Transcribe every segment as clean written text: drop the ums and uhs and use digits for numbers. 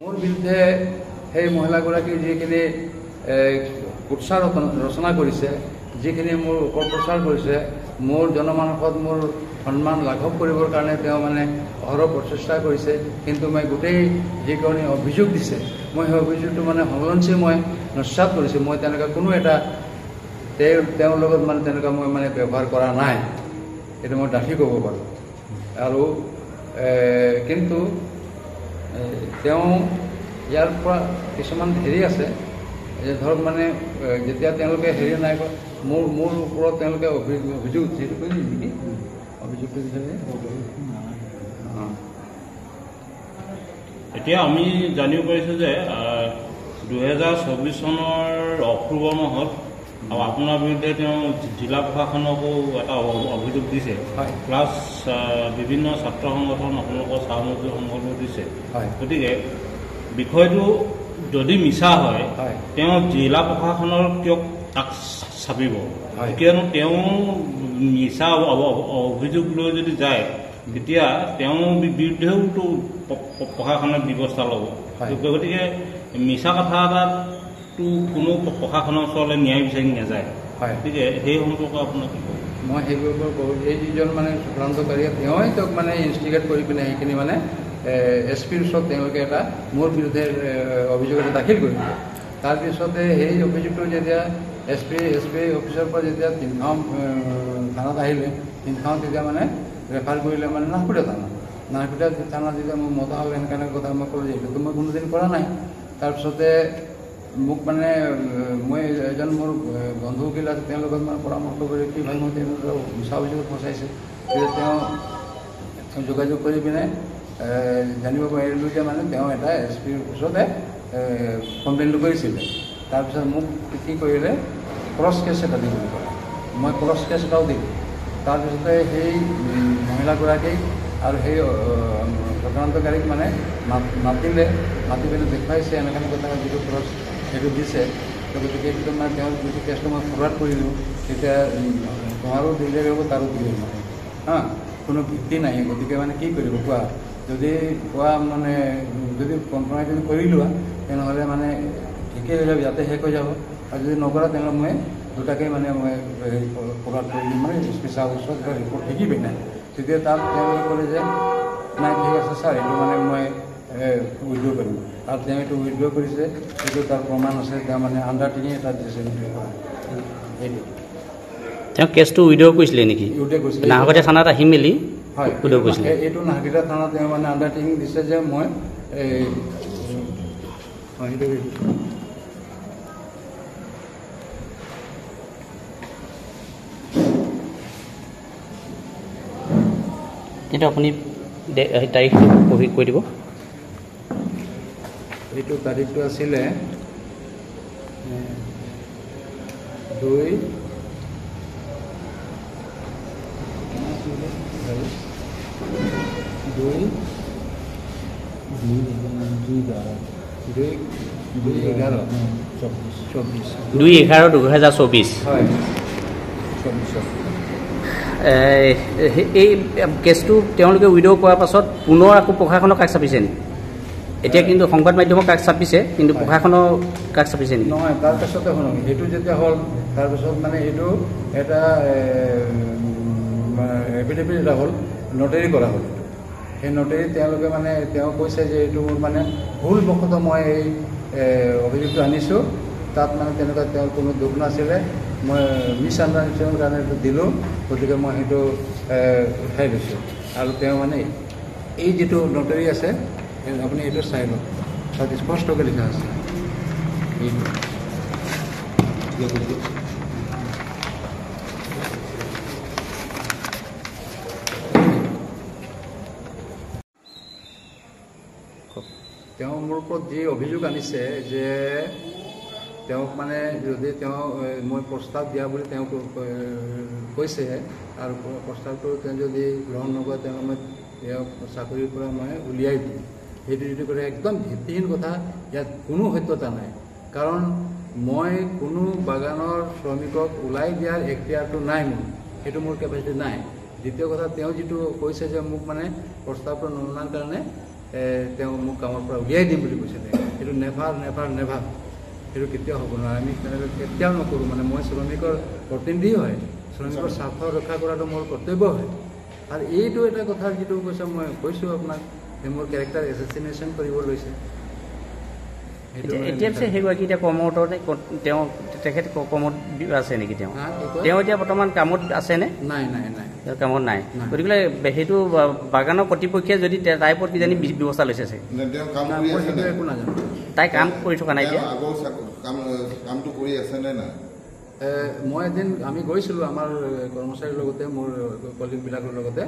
মোৰ বিৰুদ্ধে সেই মহিলাগৰাকী যিখিনি কুৎসা ৰচনা কৰিছে, যিখিনি মোৰ অপপ্ৰচাৰ কৰিছে, মোৰ জনমানসত মোৰ সন্মান লাঘৱ কৰিবৰ কাৰণে তেওঁ মানে অহৰহ প্ৰচেষ্টা কৰিছে। কিন্তু মই গোটেই যিখিনি অভিযোগ দিছে, মই সেই অভিযোগটো মানে সংলগ্নচি মই নস্যাৎ কৰিছোঁ। মই তেনেকুৱা কোনো এটা তেওঁৰ লগত মানে তেনেকুৱা মই মানে ব্যৱহাৰ কৰা নাই, এইটো মই ডাঠি ক'ব পাৰোঁ। আৰু কিন্তু তেওঁ ইয়াৰ পৰা কিছুমান হেৰি আছে যে ধৰক মানে যেতিয়া তেওঁলোকে হেৰি নাই মোৰ ওপৰত তেওঁলোকে অভিযোগ যিটো কৰিলে নেকি অভিযোগটো এতিয়া আমি জানিব পাৰিছোঁ যে 2024 চনৰ অক্টোবৰ মাহত আপোনাৰ বিৰুদ্ধে তেওঁ জিলা প্ৰশাসনকো এটা অভিযোগ দিছে, প্লাছ বিভিন্ন ছাত্ৰ সংগঠন আপোনালোকৰ চাহ মজদুৰ সংগঠনো দিছে। গতিকে বিষয়টো যদি মিছা হয় তেওঁ জিলা প্ৰশাসনৰ কিয় তাক চাপিব? কিয়নো তেওঁ মিছা অভিযোগ লৈ যদি যায় তেতিয়া তেওঁৰ বিৰুদ্ধেওতো প্ৰশাসনে ব্যৱস্থা ল'ব। গতিকে মিছা কথা এটাতো কোনো প্ৰশাসনৰ ওচৰলৈ ন্যায় বিচাৰি নাযায়। গতিকে সেই সম্পৰ্কে আপোনাক কি ক'ব? মই সেইবোৰ কৰোঁ, এই যিজন মানে চক্ৰান্তকাৰীয়ে তেওঁই তেওঁক মানে ইনষ্টিগেট কৰি পিনে সেইখিনি মানে SP ৰ ওচৰত তেওঁলোকে এটা মোৰ বিৰুদ্ধে অভিযোগ এটা দাখিল কৰিলে। তাৰপিছতে সেই অভিযোগটো যেতিয়া SP অফিচৰ পৰা যেতিয়া তিনিগাঁও থানাত আহিলে, তিনিগাঁও তেতিয়া মানে ৰেফাৰ কৰিলে মানে নাহকুটা থানা যেতিয়া মোৰ মতা হ'ল সেনেকৈ কথা মই ক'লোঁ যে এইটোতো মই কোনোদিন কৰা নাই। তাৰপিছতে মোক মানে মই এজন মোৰ বন্ধু উকিল আছে, তেওঁৰ লগত মানে পৰামৰ্শ কৰি কি ভাল মই তেওঁলোকক মিছা অভিযোগত ফচাইছে। তেতিয়া তেওঁ যোগাযোগ কৰি পিনে জানিব পাৰিলোঁ যে মানে তেওঁ এটা SP ৰ ওচৰতে কমপ্লেইনটো কৰিছিলে। তাৰপিছত মোক কি কৰিলে ক্ৰছ কেছ এটা দি বুলি ক'লে, মই ক্ৰছ কেছ এটাও দিলোঁ। তাৰপিছতে সেই মহিলাগৰাকীক আৰু সেই চক্ৰান্তকাৰীক মানে মাতি পিনে দেখুৱাইছে এনেকৈ কথা যিটো ক্ৰছ সেইটো দিছে। গতিকে সেইটো মানে তেওঁৰ যিটো কেছটো মই ফৰৱাৰ্ড কৰিলোঁ, তেতিয়া তোমাৰো দিলেই হ'ব তাৰো দিলেই হ'ব কোনো ভিত্তি নাই। গতিকে মানে কি কৰিব কোৱা, যদি কোৱা মানে যদি কম্প্ৰমাইজ যদি কৰি লোৱা তেনেহ'লে মানে ঠিকেই হৈ যাব, ইয়াতে শেষ হৈ যাব। আৰু যদি নকৰা তেনেহ'লে মই দুটাকেই মানে মই ফৰৱাৰ্ড কৰি দিম, মানে স্পেচিয়েল ওচৰত ৰিপৰ্ট শিকিবি নাই। তেতিয়া তাত তেওঁলোকে ক'লে যে নাই ঠিক আছে ছাৰ, এইটো মানে মই উইড্ৰ' কৰিম। আৰু তেওঁ এইটো উইড্ৰ' কৰিছে, সেইটো তাৰ প্ৰমাণ আছে। তেওঁ মানে আণ্ডাৰটেকিং এটা দিছে সেইটো। তেওঁ কেছটো উইড্ৰ' কৰিছিলে নেকি? উইড্ৰ কৰিছিলে, নাহকটীয়া থানাত আহি মেলি হয় উইড্ৰ কৰিছিলে। এইটো নাহকটীয়া থানাত তেওঁ মানে আণ্ডাৰটেকিং দিছে যে মই কিন্তু আপুনি তাৰিখটো পঢ়ি কৈ দিব। এইটো তাৰিখটো আছিলে 2 2/11/2024 হয়। এই কেছটো তেওঁলোকে উইড্ৰ' কৰাৰ পাছত পুনৰ আকৌ প্ৰশাসনক কাষ চাপিছে নেকি? এতিয়া কিন্তু সংবাদ মাধ্যমক কাষ চাপিছে, কিন্তু প্ৰশাসনৰ কাষ চাপিছে নেকি? নহয়, তাৰপিছতে শুনক, সেইটো যেতিয়া হ'ল তাৰপিছত মানে এইটো এটা এফিডেভিট এটা হ'ল, নটেৰী কৰা হ'ল। সেই নটেৰী তেওঁলোকে মানে তেওঁ কৈছে যে এইটো মানে ভুলবশতঃ মই এই অভিযোগটো আনিছোঁ, তাত মানে তেনেকুৱা তেওঁৰ কোনো দুখ নাছিলে, মই মিছ আণ্ডাৰষ্টেণ্ডিঙৰ কাৰণে এইটো দিলোঁ। গতিকে মই সেইটো উঠাই লৈছোঁ। আৰু তেওঁ মানে এই যিটো নটেৰী আছে আপুনি এইটো চাই লওক, তাত স্পষ্টকৈ লিখা আছে তেওঁ মোৰ ওপৰত যি অভিযোগ আনিছে যে তেওঁক মানে যদি তেওঁ মই প্ৰস্তাৱ দিয়া বুলি তেওঁ কৈছে, আৰু প্ৰস্তাৱটো তেওঁ যদি গ্ৰহণ নকৰে তেনেহ'লে মই তেওঁক চাকৰিৰ পৰা মই উলিয়াই দিম। সেইটো যিটো কৰে একদম ভিত্তিহীন কথা, ইয়াত কোনো সত্যতা নাই। কাৰণ মই কোনো বাগানৰ শ্ৰমিকক ওলাই দিয়াৰ এখতিয়াৰটো নাই, সেইটো মোৰ কেপাচিটি নাই। দ্বিতীয় কথা, তেওঁ যিটো কৈছে যে মোক মানে প্ৰস্তাৱটো নমনাৰ কাৰণে তেওঁ মোক কামৰ পৰা উলিয়াই দিম বুলি কৈছিলে। সেইটো নেভাৰ নেভাৰ নেভাৰ, সেইটো কেতিয়াও হ'ব নোৱাৰে। আমি তেনেকৈ কেতিয়াও নকৰোঁ। মানে মই শ্ৰমিকৰ প্ৰতিনিধি হয়, শ্ৰমিকৰ স্বাৰ্থ ৰক্ষা কৰাটো মোৰ কৰ্তব্য হয়। আৰু এইটো এটা কথা যিটো কৈছে, মই কৈছোঁ আপোনাক, যে মোৰ কেৰেক্টাৰ এছাচিনেশ্যন কৰিব লৈছে। এতিয়া পিছে সেইগৰাকী এতিয়া কৰ্মৰত তেওঁ তেখেত কৰ্মত আছে নেকি? তেওঁ এতিয়া বৰ্তমান কামত আছেনে? নাই নাই নাই, কামত নাই। গতিকে সেইটো বাগানৰ কৰ্তৃপক্ষে যদি তাইৰ ওপৰত কিজানি ব্যৱস্থা লৈছে চাগে। একো নাজানো। তাই কাম কৰি থকা নাই এতিয়া? কামটো কৰি আছে নে নাই? মই এদিন আমি গৈছিলোঁ আমাৰ কৰ্মচাৰীৰ লগতে, মোৰ কলিগবিলাকৰ লগতে।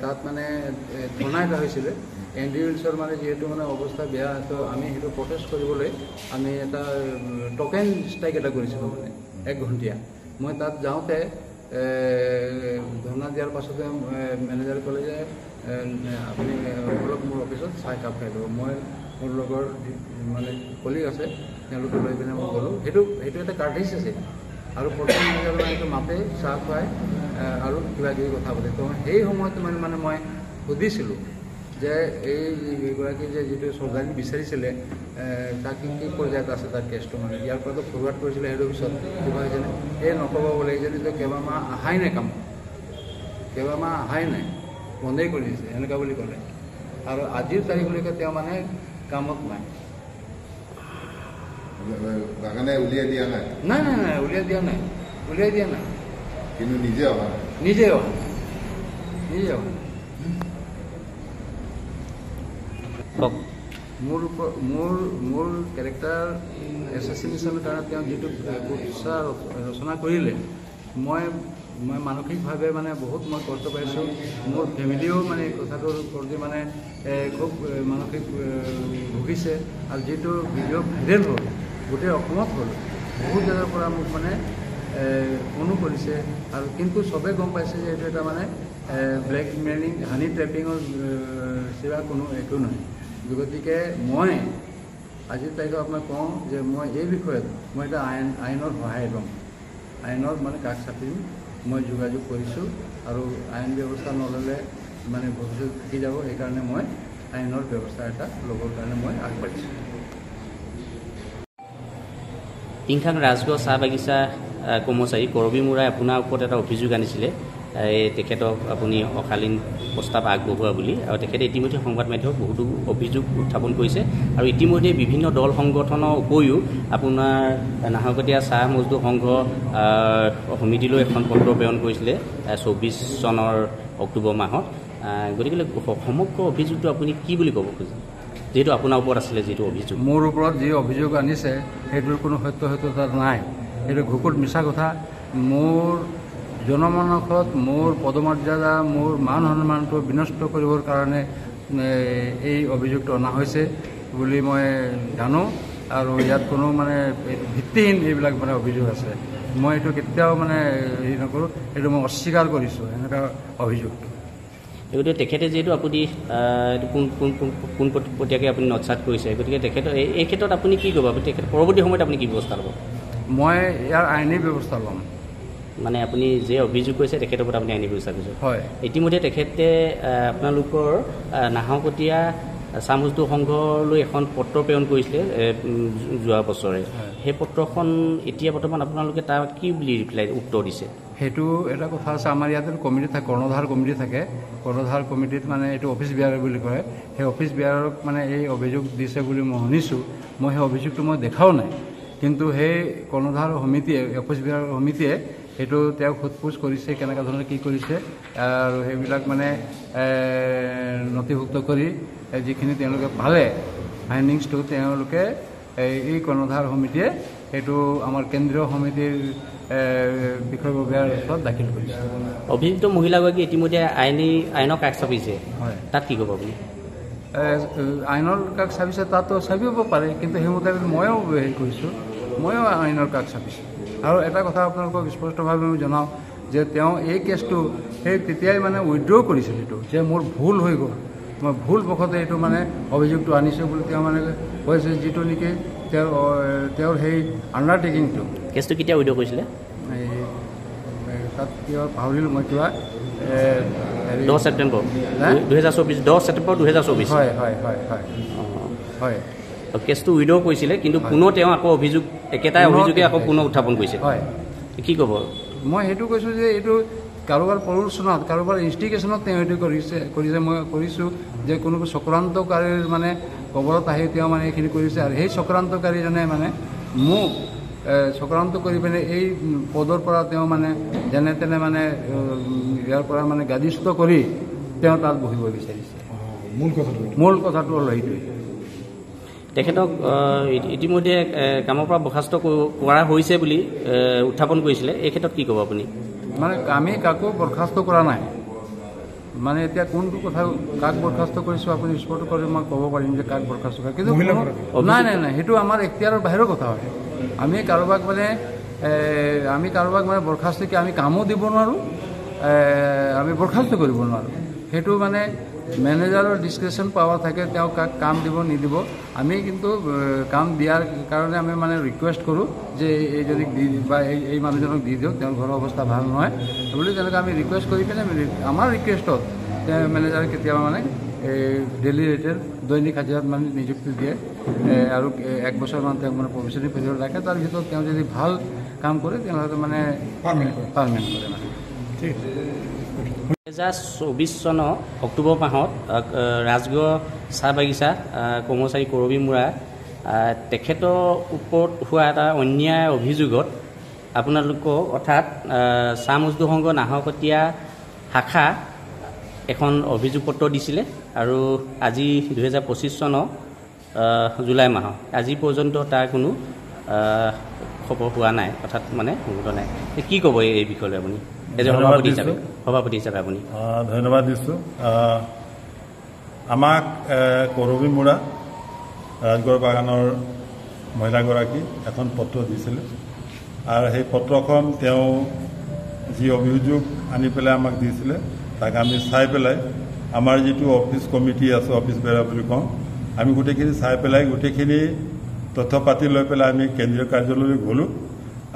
তাত মানে ধৰ্ণা এটা হৈছিলে এনডিএলছৰ, মানে যিহেতু মানে অৱস্থা বেয়া, তো আমি সেইটো প্ৰটেষ্ট কৰিবলৈ আমি এটা টকেন ষ্ট্ৰাইক এটা কৰিছিলোঁ, মানে 1 ঘণ্টীয়া। মই তাত যাওঁতে ধৰ্ণা দিয়াৰ পাছতে মেনেজাৰে ক'লে যে আপুনি অলপ মোৰ অফিচত চাহ একাপ খাই ল'ব। মই মোৰ লগৰ মানে কলিগ আছে, তেওঁলোকে লৈ পিনে মই গ'লোঁ। সেইটো এটা কাৰ্টেজ আছে। আৰু প্ৰথম মেনেজাৰে সেইটো মাতে, চাহ খুৱাই আৰু কিবা কিবি কথা পাতে। তো সেই সময়ত মানে মই সুধিছিলোঁ যে এইগৰাকী যে যিটো চৰকাৰী বিচাৰিছিলে তাক কি পৰ্যায়ত আছে তাৰ কেছটো, মানে ইয়াৰ পৰাতো ফৰৱাৰ্ড কৰিছিলে, সেইটোৰ পিছত কিবা হৈছেনে? এই নক'ব বোলে, এইজনীতো কেইবামাহ অহাই নাই কামত, কেইবামাহ অহাই নাই, বন্ধেই কৰি দিছে, এনেকুৱা বুলি ক'লে। আৰু আজিৰ তাৰিখলৈকে তেওঁ মানে কামত নাই। বাগানে উলিয়াই দিয়া নাই? নাই নাই নাই, উলিয়াই দিয়া নাই, উলিয়াই দিয়া নাই। কিন্তু নিজে অহা নাই? নিজে অহা, নিজে অহা। মোৰ কেৰেক্টাৰ এছাচিনেশ্যনৰ কাৰণে তেওঁ যিটো কুৎসা ৰচনা কৰিলে, মই মানসিকভাৱে মানে বহুত মই কষ্ট পাইছোঁ। মোৰ ফেমিলিও মানে কথাটোৰ প্ৰতি মানে খুব মানসিক ভুগিছে। আৰু যিটো ভিডিঅ' ভাইৰেল হ'ল, গোটেই অসমত হ'ল, বহুত জেগাৰ পৰা মোক মানে ফোনো কৰিছে। আৰু কিন্তু চবেই গম পাইছে যে এইটো এটা মানে ব্লেকমেইলিং, হানি ট্ৰেপিঙৰ চিৰা কোনো একো নহয়। গতিকে মই আজিৰ তাৰিখত আপোনাক কওঁ যে মই এই বিষয়ত মই এটা আইনৰ সহায় ল'ম, আইনৰ মানে কাষ চাপিম। মই যোগাযোগ কৰিছোঁ, আৰু আইন ব্যৱস্থা নল'লে মানে ভৱিষ্যত থাকি যাব। সেইকাৰণে মই আইনৰ ব্যৱস্থা এটা ল'বৰ কাৰণে মই আগবাঢ়িছোঁ। টিংখাং ৰাজগড় চাহ বাগিচা কৰ্মচাৰী কৰবী মুৰাই আপোনাৰ ওপৰত এটা অভিযোগ আনিছিলে, তেখেতক আপুনি অকালীন প্ৰস্তাৱ আগবঢ়োৱা বুলি। আৰু তেখেতে ইতিমধ্যে সংবাদ মাধ্যমত বহুতো অভিযোগ উত্থাপন কৰিছে। আৰু ইতিমধ্যে বিভিন্ন দল সংগঠনৰ উপৰিও আপোনাৰ নাহৰকটীয়া চাহ মজদুৰ সংঘ সমিতিলৈ এখন পত্ৰ প্ৰেৰণ কৰিছিলে 24 চনৰ অক্টোবৰ মাহত। গতিকে সমগ্ৰ অভিযোগটো আপুনি কি বুলি ক'ব খোজে, যিহেতু আপোনাৰ ওপৰত আছিলে যিটো অভিযোগ? মোৰ ওপৰত যি অভিযোগ আনিছে সেইটোৰ কোনো সত্যতা নাই, সেইটো ঘুকুত মিছা কথা। মোৰ জনমানসত মোৰ পদমৰ্যাদা, মোৰ মান সন্মানটো বিনষ্ট কৰিবৰ কাৰণে এই অভিযোগটো অনা হৈছে বুলি মই জানো। আৰু ইয়াত কোনো মানে ভিত্তিহীন এইবিলাক মানে অভিযোগ আছে। মই এইটো কেতিয়াও মানে হেৰি নকৰোঁ, এইটো মই অস্বীকাৰ কৰিছোঁ এনেকুৱা অভিযোগটো। গতিকে তেখেতে যিহেতু আপুনি পোনপটীয়াকৈ আপুনি নৎসাত কৰিছে, গতিকে তেখেতৰ এই ক্ষেত্ৰত আপুনি কি ক'ব? তেখেত পৰৱৰ্তী সময়ত আপুনি কি ব্যৱস্থা ল'ব? মই ইয়াৰ আইনী ব্যৱস্থা ল'ম। মানে আপুনি যে অভিযোগ কৰিছে তেখেতৰ ওপৰত আপুনি আইনী ব্যৱস্থা কৰিছে? হয়। ইতিমধ্যে তেখেতে আপোনালোকৰ নাহৰকটীয়া চাহ মজদুৰ সংঘলৈ এখন পত্ৰ প্ৰেৰণ কৰিছিলে যোৱা বছৰে। সেই পত্ৰখন এতিয়া বৰ্তমান আপোনালোকে তাৰ কি বুলি ৰিপ্লাই উত্তৰ দিছে? সেইটো এটা কথা আছে, আমাৰ ইয়াতে কমিটি থাকে, কৰ্ণধাৰ কমিটি থাকে। কৰ্ণধাৰ কমিটিত মানে এইটো অফিচ বিয়াৰ বুলি কয়। সেই অফিচ বিয়াৰক মানে এই অভিযোগ দিছে বুলি মই শুনিছোঁ। মই সেই অভিযোগটো মই দেখাও নাই, কিন্তু সেই কৰ্ণধাৰ সমিতিয়ে, অফিচ বিয়াৰ সমিতিয়ে সেইটো তেওঁক সোধ-পোছ কৰিছে, কেনেকুৱা ধৰণে কি কৰিছে, আৰু সেইবিলাক মানে নথিভুক্ত কৰি যিখিনি তেওঁলোকে পালে ফাইণ্ডিংছটো, তেওঁলোকে এই কৰ্ণধাৰ সমিতিয়ে সেইটো আমাৰ কেন্দ্ৰীয় সমিতিৰ বিষয়ববীয়াৰ ওচৰত দাখিল কৰিছে। অভিযুক্ত মহিলাগৰাকী ইতিমধ্যে আইনৰ কাষ চাপিছে, হয়। তাত কি ক'ব আপুনি? আইনৰ কাষ চাপিছে, তাতো চাপিব পাৰে, কিন্তু সেই মুতাবিক ময়ো হেৰি কৰিছোঁ, ময়ো আইনৰ কাষ চাপিছোঁ। আৰু এটা কথা আপোনালোকক স্পষ্টভাৱে মই জনাওঁ যে তেওঁ এই কেছটো সেই তেতিয়াই মানে উইথড্ৰ কৰিছিল, এইটো যে মোৰ ভুল হৈ গ'ল, মই ভুল বশতে এইটো মানে অভিযোগটো আনিছোঁ বুলি তেওঁ মানে কৈছে, যিটো নেকি তেওঁৰ সেই আণ্ডাৰটেকিংটো। কেছটো কেতিয়া উইথড্ৰ কৰিছিলে? তাত কিয় পাহৰিলোঁ মই, কিবা 10 ছেপ্টেম্বৰ 2024 10 ছেপ্টেম্বৰ 2024 হয় হয় হয় হয় হয় কেছটো উইড্ৰ কৰিছিলে কিন্তু পুনৰ তেওঁ আকৌ অভিযোগ একেটাই অভিযোগে আকৌ পুনৰ উত্থাপন কৰিছে হয় কি ক'ব মই সেইটো কৈছোঁ যে এইটো কাৰোবাৰ প্ৰৰোচনাত কাৰোবাৰ ইনষ্টিগেশ্যনত তেওঁ এইটো কৰিছে মই কৰিছোঁ যে কোনো চক্ৰান্তকাৰীৰ মানে কবলত আহি তেওঁ মানে এইখিনি কৰিছে আৰু সেই চক্ৰান্তকাৰীজনে মানে মোক চক্ৰান্ত কৰি পিনে এই পদৰ পৰা তেওঁ মানে যেনে তেনে মানে ইয়াৰ পৰা মানে গাদিষ্ঠ কৰি তেওঁ তাত বহিব বিচাৰিছে মূল কথাটো হ'ল সেইটোৱে তেখেতক ইতিমধ্যে কামৰ পৰা বৰ্খাস্ত কৰা হৈছে বুলি উত্থাপন কৰিছিলে এই ক্ষেত্ৰত কি ক'ব আপুনি মানে আমি কাকো বৰ্খাস্ত কৰা নাই মানে এতিয়া কোনটো কথা কাক বৰ্খাস্ত কৰিছোঁ আপুনি স্পষ্ট কৰি মই ক'ব পাৰিম যে কাক বৰ্খাস্ত কৰে কিন্তু নাই নাই নাই সেইটো আমাৰ এখতিয়াৰৰ বাহিৰৰ কথা হয় আমি কাৰোবাক মানে বৰ্খাস্ত আমি কামো দিব নোৱাৰোঁ আমি বৰ্খাস্ত কৰিব নোৱাৰোঁ সেইটো মানে মেনেজাৰৰ ডিছক্ৰিপশ্যন পাৱাৰ থাকে তেওঁ কাক কাম দিব নিদিব আমি কিন্তু কাম দিয়াৰ কাৰণে আমি মানে ৰিকুৱেষ্ট কৰোঁ যে এইজনীক দি বা এই মানুহজনক দি দিয়ক তেওঁৰ ঘৰৰ অৱস্থা ভাল নহয় বুলি তেনেকৈ আমি ৰিকুৱেষ্ট কৰি পিনে আমাৰ ৰিকুৱেষ্টত মেনেজাৰে কেতিয়াবা মানে ডেইলি ৰেটেড দৈনিক হাজিৰাত মানে নিযুক্তি দিয়ে আৰু 1 বছৰমান তেওঁক মানে প্ৰভিচনিং পিৰিয়ড ৰাখে তাৰ ভিতৰত তেওঁ যদি ভাল কাম কৰে তেনেহ'লে মানে পাৰ্মানেণ্ট কৰে মানে ঠিক আছে 2024 চনৰ অক্টোবৰ মাহত ৰাজগড় চাহ বাগিচা কৰ্মচাৰী কৰবী মুৰা তেখেতৰ ওপৰত হোৱা এটা অন্যায় অভিযোগত আপোনালোকৰ অৰ্থাৎ চাহ মজদুৰ সংঘ নাহৰকটীয়া শাখা এখন অভিযোগ পত্ৰ দিছিলে আৰু আজি 2025 চনৰ জুলাই মাহত আজি পৰ্যন্ত তাৰ কোনো খবৰ হোৱা নাই অৰ্থাৎ মানে সংগত নাই কি ক'ব এই বিষয়লৈ আপুনি সভাপতি হিচাপে আপুনি ধন্যবাদ দিছোঁ আমাক কৰবী মুৰা ৰাজগড় বাগানৰ মহিলাগৰাকী এখন পত্ৰ দিছিলে আৰু সেই পত্ৰখন তেওঁ যি অভিযোগ আনি পেলাই আমাক দিছিলে তাক আমি চাই পেলাই আমাৰ যিটো অফিচ কমিটি আছে অফিচ বেৰা বুলি কওঁ আমি গোটেইখিনি চাই পেলাই গোটেইখিনি তথ্য পাতি লৈ পেলাই আমি কেন্দ্ৰীয় কাৰ্যালয়লৈ গ'লোঁ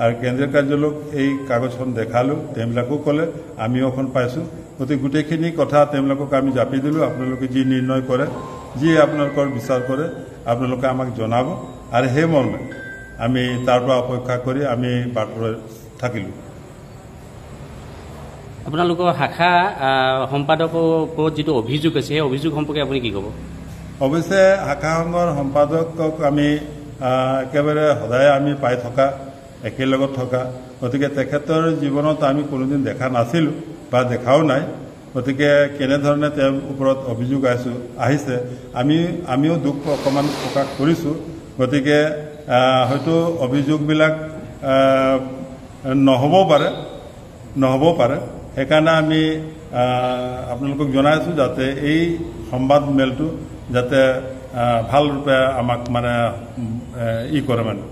আৰু কেন্দ্ৰীয় কাৰ্যালয়ক এই কাগজখন দেখালোঁ তেওঁবিলাকো ক'লে আমিও এখন পাইছোঁ গতিকে গোটেইখিনি কথা তেওঁবিলাকক আমি জাপি দিলোঁ আপোনালোকে যি নিৰ্ণয় কৰে যি আপোনালোকৰ বিচাৰ কৰে আপোনালোকে আমাক জনাব আৰু সেই মৰ্মে আমি তাৰ পৰা অপেক্ষা কৰি আমি বাটত থাকিলোঁ আপোনালোকৰ শাখা সম্পাদকৰ ওপৰত যিটো অভিযোগ আছে সেই অভিযোগ সম্পৰ্কে আপুনি কি ক'ব অৱশ্যে শাখা সংঘৰ সম্পাদকক আমি একেবাৰে সদায় আমি পাই থকা একেলগত থকা গতিকে তেখেতৰ জীৱনত আমি কোনোদিন দেখা নাছিলোঁ বা দেখাও নাই গতিকে কেনেধৰণে তেওঁৰ ওপৰত অভিযোগ আহিছে আমিও দুখ অকণমান প্ৰকাশ কৰিছোঁ গতিকে হয়তো অভিযোগবিলাক নহ'ব পাৰে সেইকাৰণে আমি আপোনালোকক জনাইছোঁ যাতে এই সংবাদ মেলটো যাতে ভাল ৰূপে আমাক মানে কৰে মানে